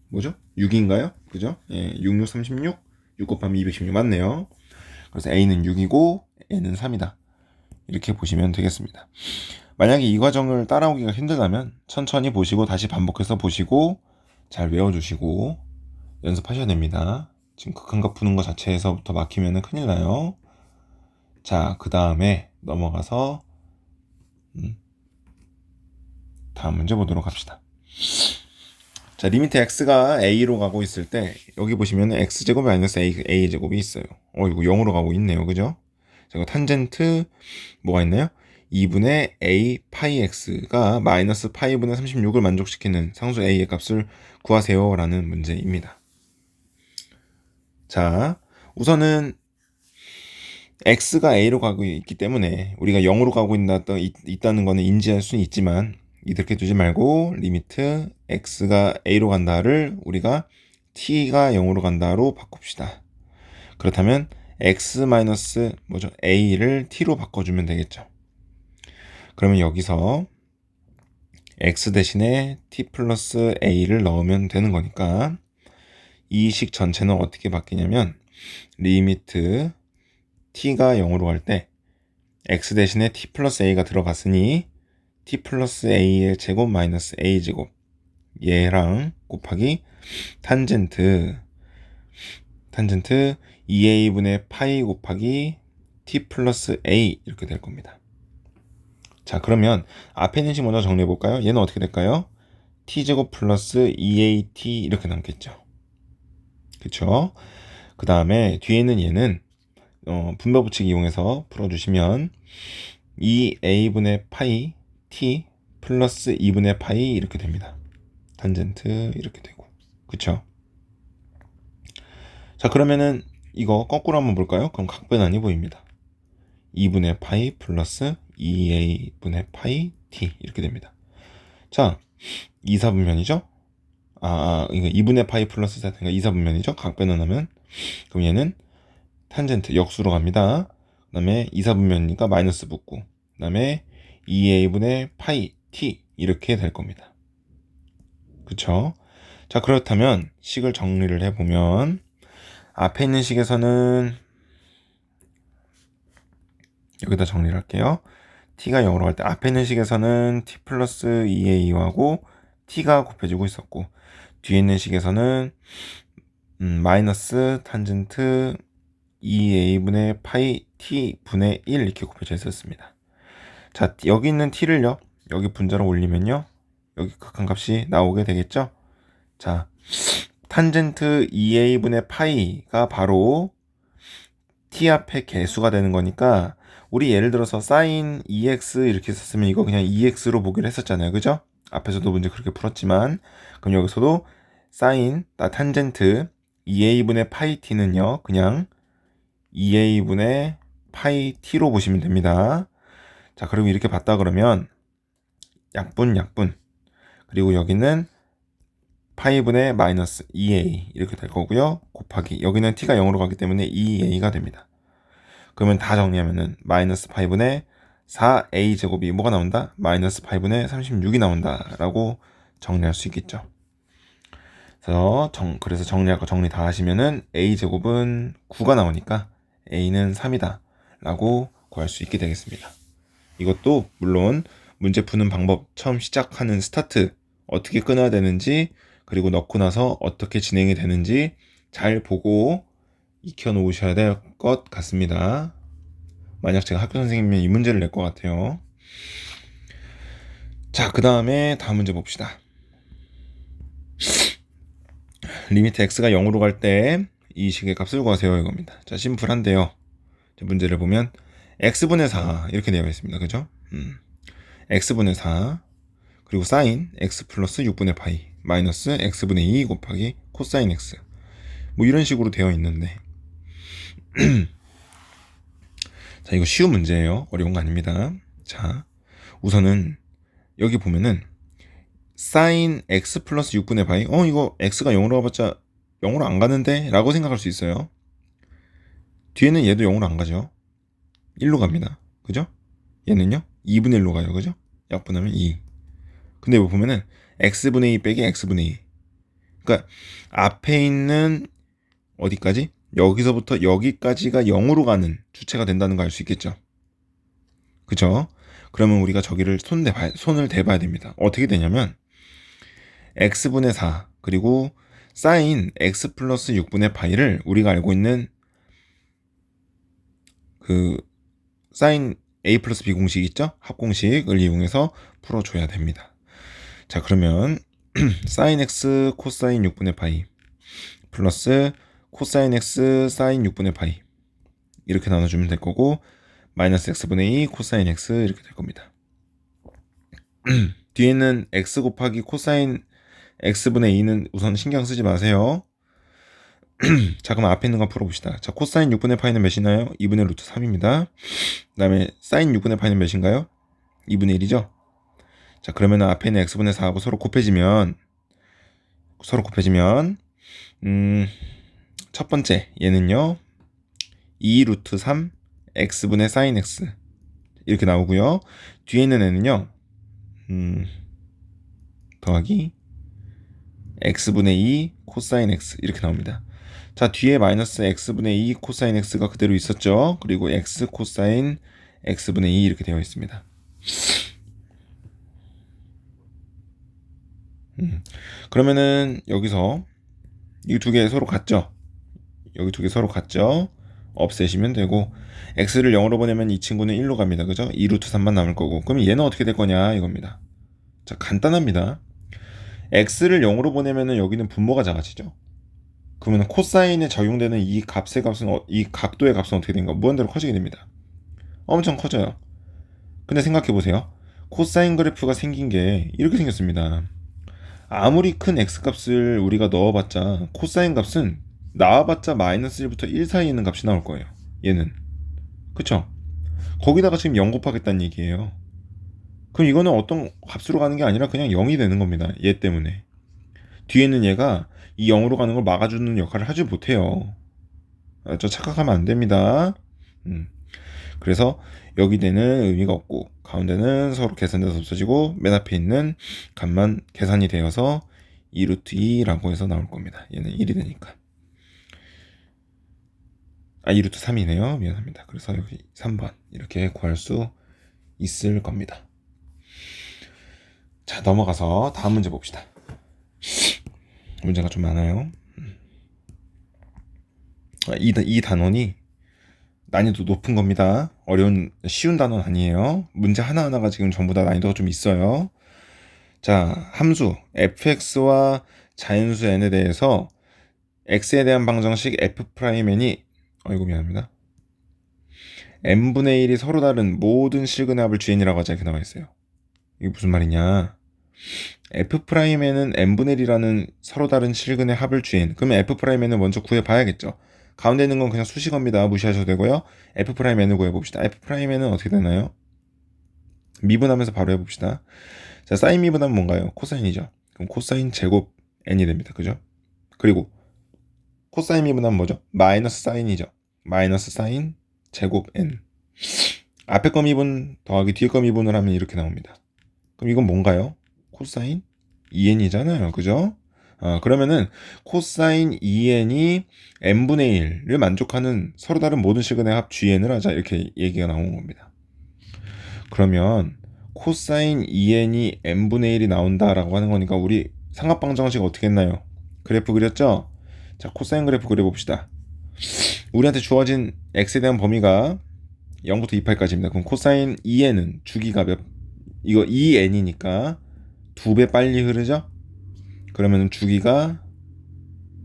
뭐죠? 6인가요? 그죠? 예, 6, 6, 36 6 곱하면 216 맞네요. 그래서 a는 6이고 n은 3이다. 이렇게 보시면 되겠습니다. 만약에 이 과정을 따라오기가 힘들다면 천천히 보시고 다시 반복해서 보시고 잘 외워주시고 연습하셔야 됩니다. 지금 극한값 푸는 거 자체에서부터 막히면 큰일 나요. 자, 그 다음에 넘어가서 다음 문제 보도록 합시다. 자, 리미트 x가 a로 가고 있을 때 여기 보시면 x제곱 마이너스 a제곱이 있어요. 이거 0으로 가고 있네요. 그죠? 자, 이거 탄젠트 뭐가 있나요? 2분의 a 파이 x가 마이너스 파이분의 36을 만족시키는 상수 a의 값을 구하세요 라는 문제입니다. 자, 우선은 x가 a로 가고 있기 때문에 우리가 0으로 가고 있다는 거는 인지할 수는 있지만 이렇게 두지 말고 리미트 x가 a로 간다를 우리가 t가 0으로 간다로 바꿉시다. 그렇다면 x 마이너스 뭐죠? a를 t로 바꿔주면 되겠죠. 그러면 여기서 x 대신에 t 플러스 a를 넣으면 되는 거니까 이 식 전체는 어떻게 바뀌냐면 리미트 t가 0으로 갈 때 x 대신에 t 플러스 a가 들어갔으니 t 플러스 a의 제곱 마이너스 a 제곱 얘랑 곱하기 탄젠트 2a분의 파이 곱하기 t 플러스 a 이렇게 될 겁니다. 자, 그러면 앞에 있는 식 먼저 정리해 볼까요? 얘는 어떻게 될까요? t제곱 플러스 2at 이렇게 남겠죠. 그쵸? 그 다음에 뒤에 있는 얘는 분모 법칙 이용해서 풀어주시면 2a분의 파이 t 플러스 2분의 파이 이렇게 됩니다. 탄젠트 이렇게 되고. 그쵸? 자, 그러면은 이거 거꾸로 한번 볼까요? 그럼 각변환이 보입니다. 2분의 파이 플러스 2a분의 파이 t 이렇게 됩니다. 자, 2사분면이죠? 이거 2분의 파이 플러스 4니까 2사분면이죠? 각변환하면. 그럼 얘는 탄젠트 역수로 갑니다. 그 다음에 2사분면이니까 마이너스 붙고, 그 다음에 2a분의 파이 t 이렇게 될 겁니다. 그쵸? 자, 그렇다면 식을 정리를 해보면 앞에 있는 식에서는 여기다 정리를 할게요. t가 0으로 갈 때 앞에 있는 식에서는 t 플러스 2a하고 t가 곱해지고 있었고, 뒤에 있는 식에서는 마이너스 탄젠트 2a분의 파이 t분의 1 이렇게 곱해져 있었습니다. 자, 여기 있는 t를요, 여기 분자로 올리면요, 여기 극한값이 나오게 되겠죠. 자, 탄젠트 2a분의 파이가 바로 t 앞에 개수가 되는 거니까, 우리 예를 들어서 sin 2x 이렇게 썼으면 이거 그냥 2x로 보기로 했었잖아요. 그죠? 앞에서도 문제 그렇게 풀었지만, 그럼 여기서도 sin 탄젠트 2a분의 파이 t는요, 그냥 2a분의 파이 t로 보시면 됩니다. 자, 그리고 이렇게 봤다 그러면 약분 그리고 여기는 파이분의 마이너스 2a 이렇게 될 거고요. 곱하기 여기는 t가 0으로 가기 때문에 2a가 됩니다. 그러면 다 정리하면은 마이너스 파이분의 4a 제곱이 뭐가 나온다? 마이너스 파이분의 36이 나온다 라고 정리할 수 있겠죠. 그래서 정리할 거 정리 다 하시면은 a 제곱은 9가 나오니까 a는 3이다 라고 구할 수 있게 되겠습니다. 이것도 물론 문제 푸는 방법, 처음 시작하는 스타트, 어떻게 끊어야 되는지, 그리고 넣고 나서 어떻게 진행이 되는지 잘 보고 익혀 놓으셔야 될 것 같습니다. 만약 제가 학교 선생님이면 이 문제를 낼 것 같아요. 자, 그 다음에 다음 문제 봅시다. 리미트 x가 0으로 갈 때 이 식의 값을 구하세요 이겁니다. 자, 심플한데요. 문제를 보면 x분의 4 이렇게 되어 있습니다. 그죠? x분의 4 그리고 sin x 플러스 6분의 파이 마이너스 x분의 2 곱하기 코사인 x, 뭐 이런 식으로 되어 있는데 자, 이거 쉬운 문제예요. 어려운 거 아닙니다. 자, 우선은 여기 보면은 sin x 플러스 6분의 파이, 이거 x가 0으로 가봤자 0으로 안 가는데? 라고 생각할 수 있어요. 뒤에는 얘도 0으로 안 가죠. 1로 갑니다. 그죠? 얘는요? 2분의 1로 가요. 그죠? 약분하면 2. 근데 여기 보면은 x분의 2 빼기 x분의 2. 그러니까 앞에 있는 어디까지? 여기서부터 여기까지가 0으로 가는 주체가 된다는 거 알 수 있겠죠? 그죠? 그러면 우리가 저기를 손을 대봐야 됩니다. 어떻게 되냐면 x분의 4 그리고 sin x 플러스 6분의 파이를 우리가 알고 있는 그 sin a 플러스 b 공식 있죠? 합공식을 이용해서 풀어줘야 됩니다. 자, 그러면 sin x 코사인 6분의 파이 플러스 코사인 x 사인 6분의 파이 이렇게 나눠주면 될 거고, 마이너스 x분의 2 코사인 x 이렇게 될 겁니다. 뒤에는 x 곱하기 코사인 x분의 2는 우선 신경 쓰지 마세요. 자, 그럼 앞에 있는 거 풀어봅시다. 자, 코사인 6분의 파이는 몇이나요? 2분의 루트 3입니다. 그 다음에 사인 6분의 파이는 몇인가요? 2분의 1이죠? 자, 그러면 앞에 있는 x분의 4하고 서로 곱해지면 첫 번째 얘는요 2 루트 3 x분의 사인 x 이렇게 나오고요. 뒤에 있는 애는요 더하기 x분의 2 코사인 x 이렇게 나옵니다. 자, 뒤에 마이너스 x분의 2 코사인 x가 그대로 있었죠. 그리고 x 코사인 x분의 2 이렇게 되어 있습니다. 그러면은 여기서 이 두 개 서로 같죠? 여기 두 개 서로 같죠? 없애시면 되고, x를 0으로 보내면 이 친구는 1로 갑니다. 그죠? 2루트 3만 남을 거고, 그럼 얘는 어떻게 될 거냐 이겁니다. 자, 간단합니다. x를 0으로 보내면은 여기는 분모가 작아지죠. 그러면 코사인에 적용되는 이 값의 값은 이 각도의 값은 어떻게 된가? 무한대로 커지게 됩니다. 엄청 커져요. 근데 생각해 보세요. 코사인 그래프가 생긴 게 이렇게 생겼습니다. 아무리 큰 x 값을 우리가 넣어봤자 코사인 값은 나와봤자 마이너스 1부터 1 사이에 있는 값이 나올 거예요. 얘는. 그쵸? 거기다가 지금 0 곱하겠다는 얘기예요. 그럼 이거는 어떤 값으로 가는 게 아니라 그냥 0이 되는 겁니다. 얘 때문에. 뒤에 있는 얘가 이 0으로 가는 걸 막아주는 역할을 하지 못해요. 저 착각하면 안 됩니다. 그래서 여기 되는 의미가 없고 가운데는 서로 계산돼서 없어지고 맨 앞에 있는 값만 계산이 되어서 2루트 2라고 해서 나올 겁니다. 얘는 1이 되니까. 2루트 3이네요. 미안합니다. 그래서 여기 3번 이렇게 구할 수 있을 겁니다. 자, 넘어가서 다음 문제 봅시다. 문제가 좀 많아요. 이 단원이 난이도 높은 겁니다. 쉬운 단원 아니에요. 문제 하나하나가 지금 전부 다 난이도가 좀 있어요. 자, 함수 fx와 자연수 n에 대해서 x에 대한 방정식 f'n이 미안합니다. n분의 1이 서로 다른 모든 실근의 합을 GN이라고 하자 이렇게 나와 있어요. 이게 무슨 말이냐? f'n은 n분의 1이라는 서로 다른 실근의 합을 GN. 그러면 f'n은 먼저 구해봐야겠죠. 가운데 있는 건 그냥 수식어입니다. 무시하셔도 되고요. f'n을 구해봅시다. f'n은 어떻게 되나요? 미분하면서 바로 해봅시다. 자, 사인 미분하면 뭔가요? 코사인이죠. 그럼 코사인 제곱 n이 됩니다. 그죠? 그리고 코사인 미분하면 뭐죠? 마이너스 사인이죠. 마이너스 사인 제곱 n. 앞에 거 미분 더하기 뒤에 거 미분을 하면 이렇게 나옵니다. 그럼 이건 뭔가요? 코사인 2n이잖아요. 그죠? 그러면은 코사인 2n이 n분의 1을 만족하는 서로 다른 모든 시그널의 합 GN을 하자 이렇게 얘기가 나온 겁니다. 그러면 코사인 2n이 n분의 1이 나온다라고 하는 거니까 우리 삼각방정식 어떻게 했나요? 그래프 그렸죠? 자, 코사인 그래프 그려봅시다. 우리한테 주어진 x에 대한 범위가 0부터 2파이까지입니다. 그럼 코사인 2n은 주기가 이거 2n이니까 2배 빨리 흐르죠? 그러면 주기가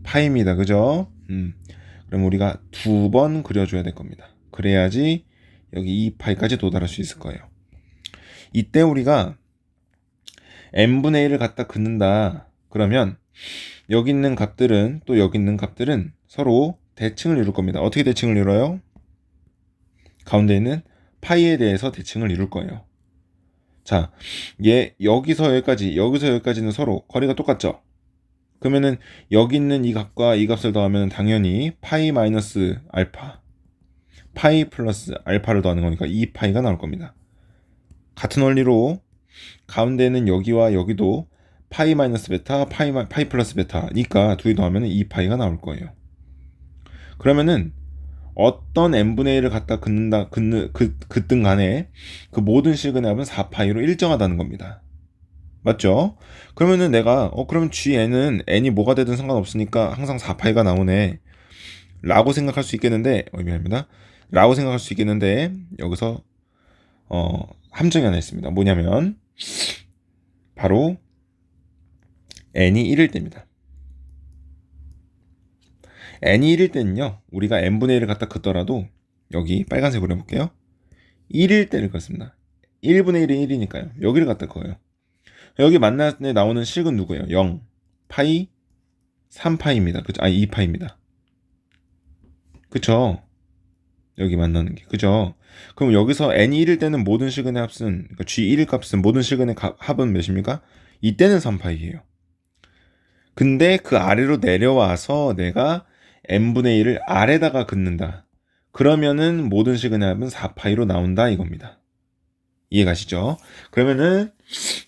파입니다. 그죠? 그럼 우리가 2번 그려줘야 될 겁니다. 그래야지 여기 2파이까지 도달할 수 있을 거예요. 이때 우리가 n분의 1을 갖다 긋는다. 그러면 여기 있는 값들은 또 여기 있는 값들은 서로 대칭을 이룰 겁니다. 어떻게 대칭을 이뤄요? 가운데 있는 파이에 대해서 대칭을 이룰 거예요. 자, 여기서 여기까지는 서로 거리가 똑같죠? 그러면은 여기 있는 이 값과 이 값을 더하면 당연히 파이 마이너스 알파, 파이 플러스 알파를 더하는 거니까 2파이가 나올 겁니다. 같은 원리로 가운데는 여기와 여기도 파이 마이너스 베타, 파이 플러스 베타니까 둘이 더하면 2파이가 나올 거예요. 그러면은 어떤 n분의 1을 갖다 긋든 간에 그 모든 시그널 합은 4파이로 일정하다는 겁니다. 맞죠? 그러면은 내가 그러면 GN은 n이 뭐가 되든 상관없으니까 항상 4파이가 나오네 라고 생각할 수 있겠는데 미안합니다. 라고 생각할 수 있겠는데 여기서 함정이 하나 있습니다. 뭐냐면 바로 n이 1일 때입니다. n이 1일 때는요, 우리가 n분의 1을 갖다 긋더라도 여기 빨간색으로 해볼게요. 1일 때를 긋습니다. 1분의 1이 1이니까요. 여기를 갖다 그어요. 여기 만나에 나오는 식은 누구예요? 0, 파이, 3파이입니다. 그죠? 2파이입니다. 그쵸? 여기 만나는 게. 그죠? 그럼 여기서 n이 1일 때는 모든 시그널 합은, 그러니까 G1일 값은 모든 시그널 합은 몇입니까? 이때는 3파이예요. 근데 그 아래로 내려와서 내가 n분의 1을 아래다가 긋는다. 그러면은 모든 시그널 합은 4파이로 나온다 이겁니다. 이해가시죠? 그러면은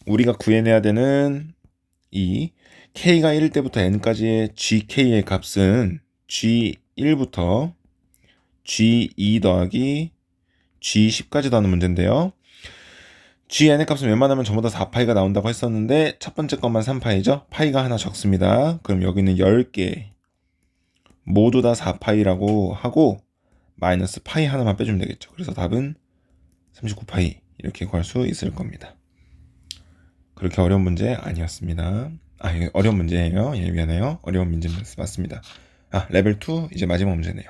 우리가 구해내야 되는 이 k가 1일 때부터 n까지의 gk의 값은 g1부터 g2 더하기 g10까지 더하는 문제인데요. GN의 값은 웬만하면 전부 다 4파이가 나온다고 했었는데 첫 번째 것만 3파이죠. 파이가 하나 적습니다. 그럼 여기는 10개 모두 다 4파이라고 하고 마이너스 파이 하나만 빼주면 되겠죠. 그래서 답은 39파이 이렇게 구할 수 있을 겁니다. 그렇게 어려운 문제 아니었습니다. 이거 어려운 문제예요. 예, 미안해요. 어려운 문제 맞습니다. 레벨 2 이제 마지막 문제네요.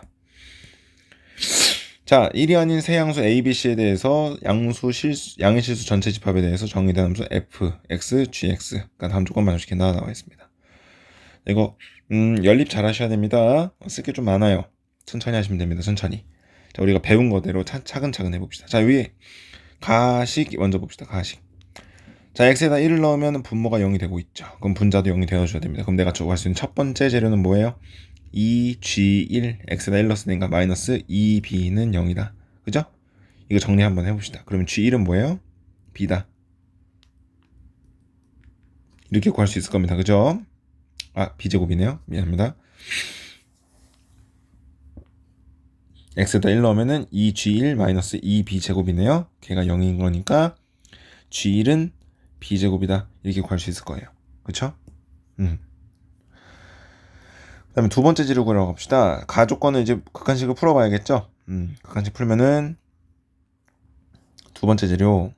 자, 1이 아닌 세 양수 A, B, C에 대해서 양의 실수 전체 집합에 대해서 정의된 함수 f, x, gx. 그러니까 다음 조건만 이렇게 나와 있습니다. 이거 연립 잘 하셔야 됩니다. 쓸 게 좀 많아요. 천천히 하시면 됩니다. 천천히. 자, 우리가 배운 거대로 차근차근 해봅시다. 자, 위에 가식 먼저 봅시다. 가식. 자, x에다 1을 넣으면 분모가 0이 되고 있죠. 그럼 분자도 0이 되어줘야 됩니다. 그럼 내가 구할 수 있는 첫 번째 재료는 뭐예요? 2g1 x에다 1 넣었으니까 마이너스 2b는 0이다. 그죠? 이거 정리 한번 해봅시다. 그러면 g1은 뭐예요? b다. 이렇게 구할 수 있을 겁니다. 그죠? b제곱이네요. 미안합니다. x에다 1 넣으면은 2g1 마이너스 2b제곱이네요. 걔가 0인 거니까 g1은 b제곱이다. 이렇게 구할 수 있을 거예요. 그쵸? 그 다음에 두 번째 재료 구하러 갑시다. 가조건은 이제 극한식을 풀어봐야겠죠? 극한식 풀면은 두 번째 재료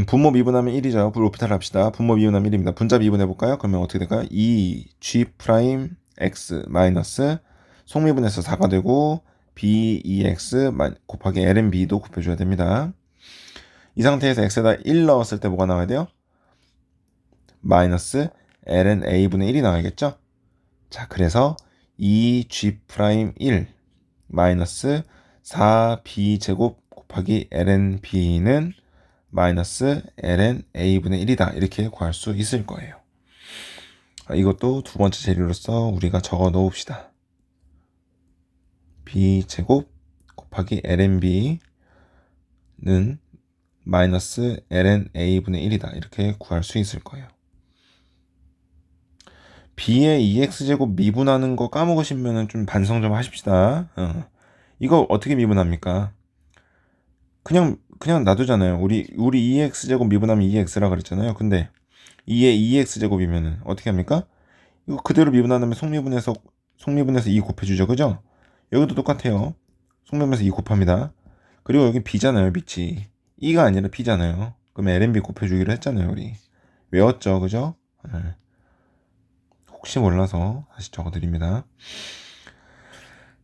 분모 미분하면 1이죠. 로피탈 합시다. 분모 미분하면 1입니다. 분자 미분해볼까요? 그러면 어떻게 될까요? 2g'x 마이너스 속미분해서 4가 되고 b2x 곱하기 ln b도 곱해줘야 됩니다. 이 상태에서 x에다 1 넣었을 때 뭐가 나와야 돼요? 마이너스 ln a분의 1이 나와야겠죠? 자, 그래서 2g'1 마이너스 4b제곱 곱하기 ln b는 마이너스 ln a분의 1이다. 이렇게 구할 수 있을 거예요. 이것도 두 번째 재료로서 우리가 적어 놓읍시다. b제곱 곱하기 ln b는 마이너스 ln a분의 1이다. 이렇게 구할 수 있을 거예요. b의 2x제곱 미분하는 거 까먹으시면 좀 반성 좀 하십시다. 이거 어떻게 미분합니까? 그냥 놔두잖아요. 우리 2x제곱 미분하면 2x라 그랬잖아요. 근데 2의 2x제곱이면은 어떻게 합니까? 이거 그대로 미분하면 속미분해서 2 곱해주죠. 그죠? 여기도 똑같아요. 속미분해서 2 곱합니다. 그리고 여기 b잖아요. 밑이 2가 아니라 b잖아요. 그러면 lnb 곱해주기로 했잖아요. 우리 외웠죠. 그죠? 혹시 몰라서 다시 적어드립니다.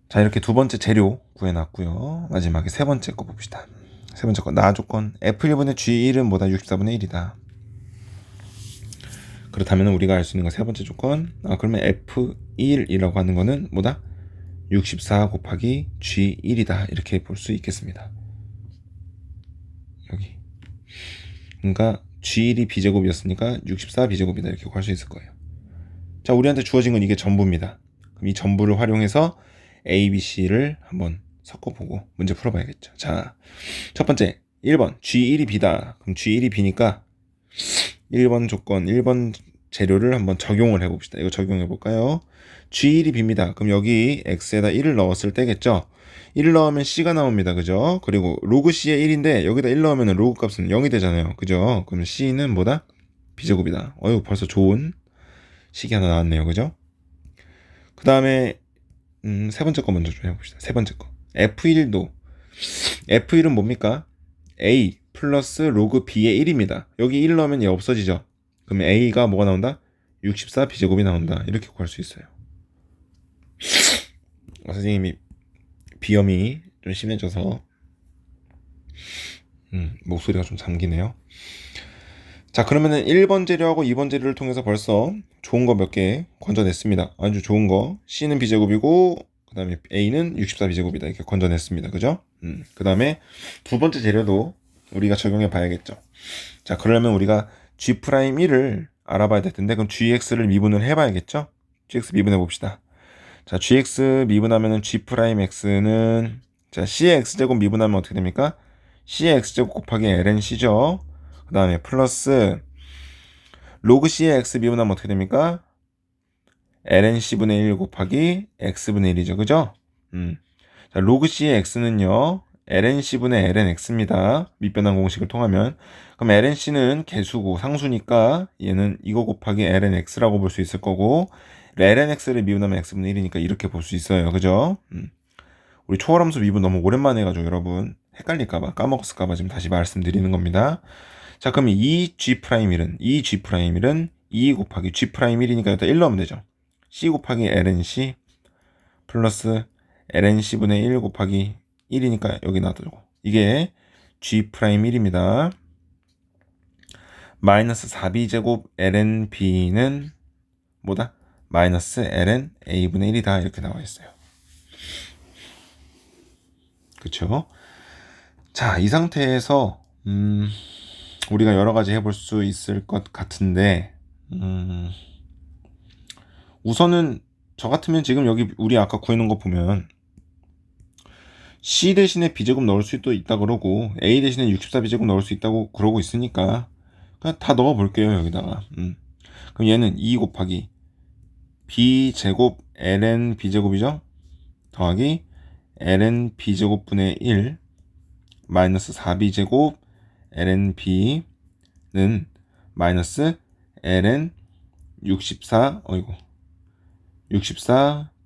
자, 이렇게 두 번째 재료 구해놨고요. 마지막에 세 번째 거 봅시다. 세 번째 거 나조건 f1분의 g1은 뭐다? 64분의 1이다. 그렇다면 우리가 알 수 있는 거 세 번째 조건 그러면 f1이라고 하는 거는 뭐다? 64 곱하기 g1이다. 이렇게 볼 수 있겠습니다. 여기 그러니까 g1이 b제곱이었으니까 64 b제곱이다. 이렇게 구할 수 있을 거예요. 자, 우리한테 주어진 건 이게 전부입니다. 그럼 이 전부를 활용해서 A, B, C를 한번 섞어보고 문제 풀어봐야겠죠. 자, 첫 번째 1번 G1이 B다. 그럼 G1이 B니까 1번 조건 1번 재료를 한번 적용을 해봅시다. 이거 적용해볼까요? G1이 B입니다. 그럼 여기 X에다 1을 넣었을 때겠죠. 1을 넣으면 C가 나옵니다. 그죠? 그리고 로그 C의 1인데 여기다 1 넣으면 로그 값은 0이 되잖아요. 그죠? 그럼 C는 뭐다? B제곱이다. 벌써 좋은 식이 하나 나왔네요. 그죠? 그 다음에 세 번째 거 먼저 좀 해봅시다. 세 번째 거 F1은 뭡니까? A 플러스 로그 B의 1입니다. 여기 1 넣으면 얘 없어지죠. 그러면 A가 뭐가 나온다? 64 B제곱이 나온다. 이렇게 구할 수 있어요. 선생님이 비염이 좀 심해져서 목소리가 좀 잠기네요. 자, 그러면은 1번 재료하고 2번 재료를 통해서 벌써 좋은 거 몇 개 건져냈습니다. 아주 좋은 거 C는 B제곱이고 그 다음에 A는 64 B제곱이다. 이렇게 건져냈습니다. 그죠? 그 다음에 두 번째 재료도 우리가 적용해 봐야겠죠. 자, 그러려면 우리가 G'1을 알아봐야 될 텐데 그럼 GX를 미분을 해봐야겠죠? GX 미분해 봅시다. 자, GX 미분하면은 G'X는 자, C의 X제곱 미분하면 어떻게 됩니까? C의 X제곱 곱하기 ln C죠. 그 다음에 플러스 로그 C의 X 미분하면 어떻게 됩니까? ln C분의 1 곱하기 X분의 1이죠. 그죠? 자, 로그 C의 X는요 ln C분의 ln X입니다. 밑변환 공식을 통하면 그럼 ln C는 개수고 상수니까 얘는 이거 곱하기 ln X라고 볼 수 있을 거고 ln X를 미분하면 X분의 1이니까 이렇게 볼 수 있어요. 그죠? 우리 초월함수 미분 너무 오랜만에 해가지고 여러분 헷갈릴까봐 까먹었을까봐 지금 다시 말씀드리는 겁니다. 자, 그럼 이 G'1은 2 곱하기 G 프라임 1이니까 여기다 1 넣으면 되죠. C 곱하기 LNC 플러스 LNC분의 1 곱하기 1이니까 여기 놔두고, 이게 G 프라임 1입니다. 마이너스 4b제곱 lnb는 뭐다? 마이너스 ln a분의 1이다. 이렇게 나와 있어요. 그쵸? 자, 이 상태에서 우리가 여러 가지 해볼 수 있을 것 같은데, 우선은 저 같으면 지금 여기 우리 아까 구해놓은 거 보면 C 대신에 B제곱 넣을 수도 있다 그러고 A 대신에 64B제곱 넣을 수 있다고 그러고 있으니까 그냥 다 넣어 볼게요. 여기다가 그럼 얘는 2 곱하기 B제곱 ln B제곱이죠? 더하기 ln B제곱분의 1 마이너스 4B제곱 ln B는 마이너스 ln 64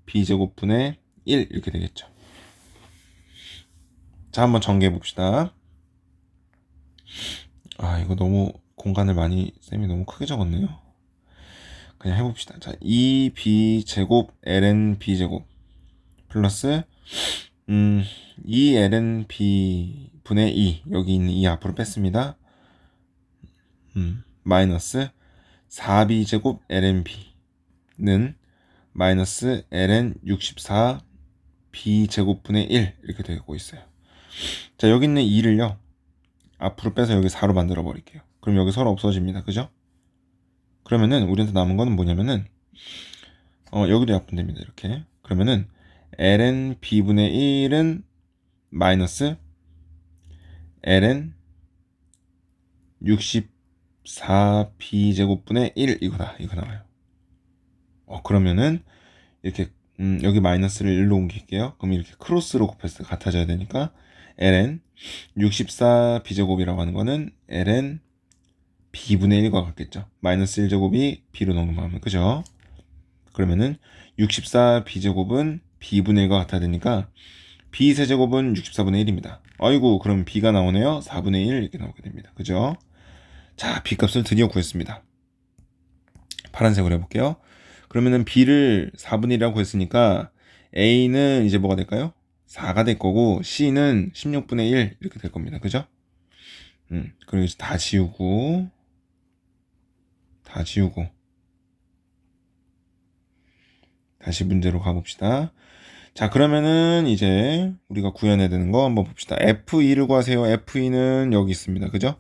B제곱분의 1 이렇게 되겠죠. 자, 한번 정리해 봅시다. 이거 너무 공간을 쌤이 너무 크게 적었네요. 그냥 해봅시다. 자, 2b제곱 ln b제곱 플러스 2ln b분의 2 여기 있는 2 앞으로 뺐습니다. 마이너스 4b제곱 ln b는 마이너스 ln 64 b제곱분의 1 이렇게 되고 있어요. 자, 여기 있는 2를요 앞으로 빼서 여기 4로 만들어 버릴게요. 그럼 여기 서로 없어집니다. 그죠? 그러면은 우리한테 남은 거는 뭐냐면은 여기도 약분 됩니다. 이렇게. 그러면은 ln b분의 1은 마이너스 ln 64 b제곱분의 1 이거 나와요. 그러면은 이렇게 여기 마이너스를 1로 옮길게요. 그럼 이렇게 크로스로 곱했을 때 같아져야 되니까 ln 64 b제곱이라고 하는 거는 ln b분의 1과 같겠죠. 마이너스 1제곱이 b로 넘어가면, 그죠? 그러면은 64 b제곱은 b분의 1과 같아야 되니까 b 세제곱은 64분의 1입니다. 아이고, 그럼 b가 나오네요. 4분의 1 이렇게 나오게 됩니다. 그죠? 자, b 값을 드디어 구했습니다. 파란색으로 해볼게요. 그러면은 b를 4분의 1이라고 했으니까 a는 이제 뭐가 될까요? 4가 될 거고 c는 16분의 1 이렇게 될 겁니다. 그죠? 그리고 이제 다 지우고 다시 문제로 가봅시다. 자, 그러면은 이제 우리가 구해내야 되는 거 한번 봅시다. F2를 구하세요. F2는 여기 있습니다. 그죠?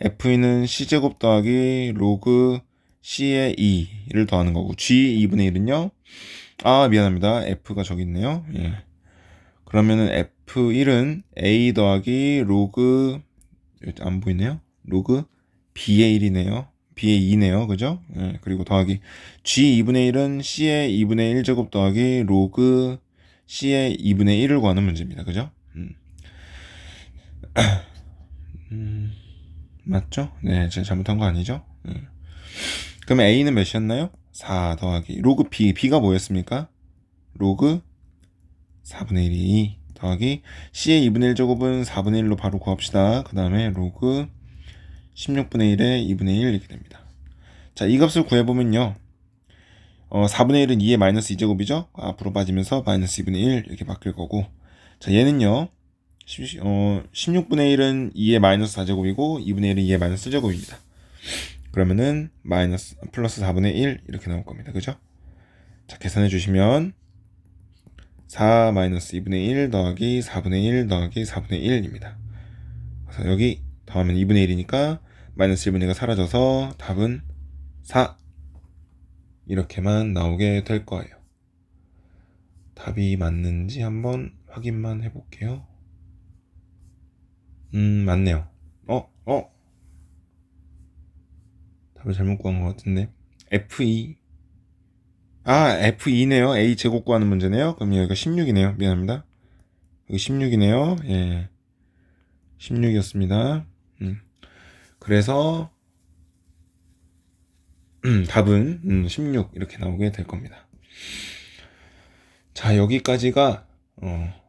F2는 C제곱 더하기 로그 C의 2를 더하는 거고, G 2분의 1은요? 미안합니다. F가 저기 있네요. 예. 그러면은 F1은 A 더하기 로그, 안 보이네요? 로그 B의 1이네요. B의 2네요. 그죠? 예. 그리고 더하기 G 2분의 1은 C의 2분의 1제곱 더하기 로그 C의 2분의 1을 구하는 문제입니다. 그죠? 맞죠? 네, 제가 잘못한 거 아니죠? 그러면 A는 몇이었나요? 4 더하기 로그 B, B가 뭐였습니까? 로그 4분의 1이 더하기 C의 2분의 1제곱은 4분의 1로 바로 구합시다. 그 다음에 로그 16분의 1에 2분의 1 이렇게 됩니다. 자, 이 값을 구해보면요, 4분의 1은 2의 마이너스 2제곱이죠? 앞으로 빠지면서 마이너스 2분의 1 이렇게 바뀔 거고, 자, 얘는요 16분의 1은 2의 마이너스 4제곱이고 2분의 1은 2의 마이너스 1제곱입니다. 그러면은 마이너스 플러스 4분의 1 이렇게 나올 겁니다. 그죠? 자, 계산해 주시면 4 마이너스 2분의 1 더하기 4분의 1 더하기 4분의 1입니다. 그래서 여기 더하면 2분의 1이니까 마이너스 1분의 1가 사라져서 답은 4 이렇게만 나오게 될 거예요. 답이 맞는지 한번 확인만 해볼게요. 맞네요. 답을 잘못 구한 것 같은데. F2. F2네요. A 제곱 구하는 문제네요. 그럼 여기가 16이네요. 미안합니다. 여기 16이네요. 예. 16이었습니다. 그래서 답은 16 이렇게 나오게 될 겁니다. 자, 여기까지가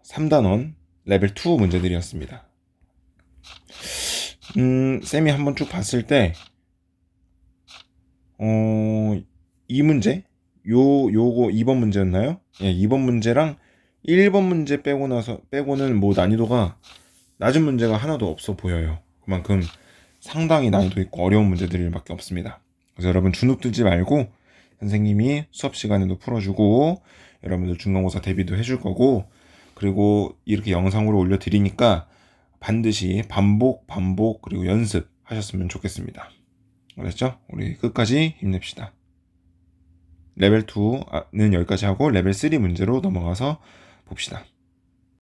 3단원 레벨 2 문제들이었습니다. 쌤이 한번 쭉 봤을 때 이 문제? 요거 2번 문제였나요? 예, 2번 문제랑 1번 문제 빼고는 뭐 난이도가 낮은 문제가 하나도 없어 보여요. 그만큼 상당히 난이도 있고 어려운 문제들밖에 없습니다. 그래서 여러분 주눅 들지 말고 선생님이 수업 시간에도 풀어주고 여러분들 중간고사 대비도 해줄 거고 그리고 이렇게 영상으로 올려드리니까 반드시 반복 그리고 연습하셨으면 좋겠습니다. 알았죠? 우리 끝까지 힘냅시다. 레벨 2는 여기까지 하고 레벨 3 문제로 넘어가서 봅시다.